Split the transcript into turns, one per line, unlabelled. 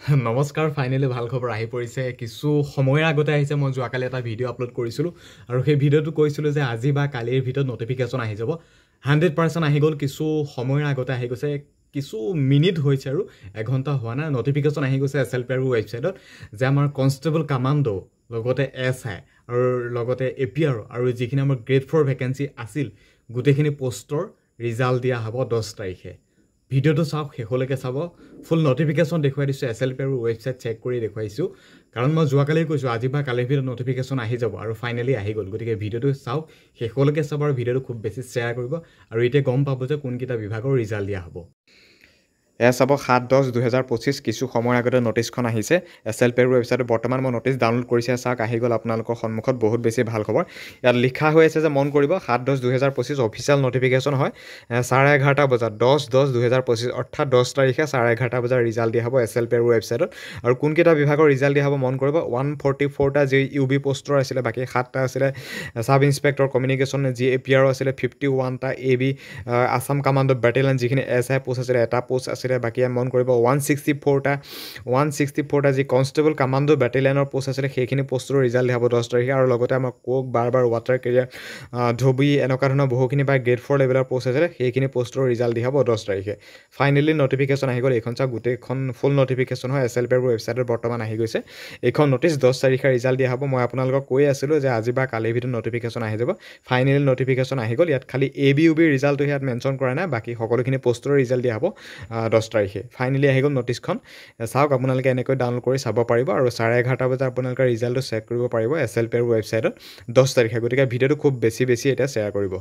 নমস্কাৰ ফাইনেলি ভাল খবৰ আহি পৰিছে কিছু সময়ৰ আগতে আহিছে মই যোৱাকালি এটা ভিডিঅ' আপলোড কৰিছিলোঁ আৰু সেই ভিডিঅ'টো কৈছিলোঁ যে আজি বা কালিৰ ভিতৰত নটিফিকেশ্যন আহি যাব 100% আহি গ'ল কিছু সময়ৰ আগতে আহি গৈছে কিছু মিনিট হৈছে আৰু এঘণ্টা হোৱা নাই নটিফিকেশ্যন আহি গৈছে SLPR ৱেবছাইটত যে আমাৰ কনষ্টেবল কামাণ্ডো লগতে SI আৰু লগতে APR আৰু যিখিনি আমাৰ গ্ৰেড 4 ভেকেঞ্চি আছিল গোটেইখিনি পোষ্টৰ ৰিজাল্ট দিয়া হ'ব 10 তাৰিখে ভিডিঅ'টো চাওক শেষলৈকে চাব ফুল নটিফিকেশ্যন দেখুৱাই দিছোঁ SLPR ৱেবছাইট চেক কৰি দেখুৱাইছোঁ কাৰণ মই যোৱাকালি কৈছোঁ আজি বা কালিৰ ভিতৰত নটিফিকেশ্যন আহি যাব আৰু ফাইনেলি আহি গ'ল গতিকে ভিডিঅ'টো চাওক শেষলৈকে চাব আৰু ভিডিঅ'টো খুব বেছি শ্বেয়াৰ কৰিব আৰু এতিয়া গম পাব যে কোনকেইটা বিভাগৰ ৰিজাল্ট দিয়া হ'ব এয়া চাব 7-10-2025 কিছু সময়ৰ আগতে নটিছখন আহিছে SLPR ৱেবছাইটত বৰ্তমান মই নটিছ ডাউনলোড কৰিছে চাওক আহি গ'ল আপোনালোকৰ সন্মুখত বহুত বেছি ভাল খবৰ ইয়াত লিখা হৈ আছে যে মন কৰিব 7-10-2025 অফিচিয়েল নটিফিকেশ্যন হয় 11:30 বজাত 10-10-2025 অৰ্থাৎ 10 তাৰিখে 11:30 বজাৰ ৰিজাল্ট দিয়া হ'ব SLPR ৱেবছাইটত আৰু কোনকেইটা বিভাগৰ ৰিজাল্ট দিয়া হ'ব মন কৰিব 144টা যি UB পোষ্টৰ আছিলে বাকী 7টা আছিলে সাব ইন্সপেক্টৰ কমিউনিকেশ্যন যি APR আছিলে 51টা AB আসাম কামাণ্ডো বেটেলিয়ন যিখিনি SI পোষ্ট আছিলে এটা পোষ্ট আছিলে বাকী মন কৰিব 164টা যি কনষ্টেবল কামাণ্ডো বেটেলিয়নৰ পোষ্ট আছিলে সেইখিনি পোষ্টৰ ৰিজাল্ট দিয়া হ'ব 10 তাৰিখে আৰু লগতে আমাৰ কোক বাৰ ৱাটাৰ কেৰিয়াৰ ধবি এনেকুৱা ধৰণৰ বহুখিনি বা গ্ৰেড 4 লেভেলৰ পোষ্ট আছিলে সেইখিনি পোষ্টৰ ৰিজাল্ট দিয়া হ'ব 10 তাৰিখে ফাইনেলি নটিফিকেশ্যন আহি গ'ল এইখন চাওক গোটেইখন ফুল নটিফিকেশ্যন হয় SLPR ৱেবছাইটত বৰ্তমান আহি গৈছে এইখন নটিছ 10 তাৰিখে ৰিজাল্ট দিয়া হ'ব মই আপোনালোকক কৈ আছিলোঁ যে আজি বা কালিৰ ভিতৰত নটিফিকেশ্যন আহি যাব ফাইনেলি নটিফিকেশ্যন আহি গ'ল ইয়াত খালি ABUB ৰিজাল্টটো ইয়াত মেনশ্যন কৰা নাই বাকী সকলোখিনি পোষ্টৰ ৰিজাল্ট দিয়া হ'ব 10 তাৰিখে ফাইনেলি আহি গ'ল নটিছখন চাওক আপোনালোকে এনেকৈ ডাউনলোড কৰি চাব পাৰিব আৰু 11:30 বজাত আপোনালোকে ৰিজাল্টটো চেক কৰিব পাৰিব SLPR ৱেবছাইটত 10 তাৰিখে গতিকে ভিডিঅ'টো খুব বেছি এতিয়া শ্বেয়াৰ কৰিব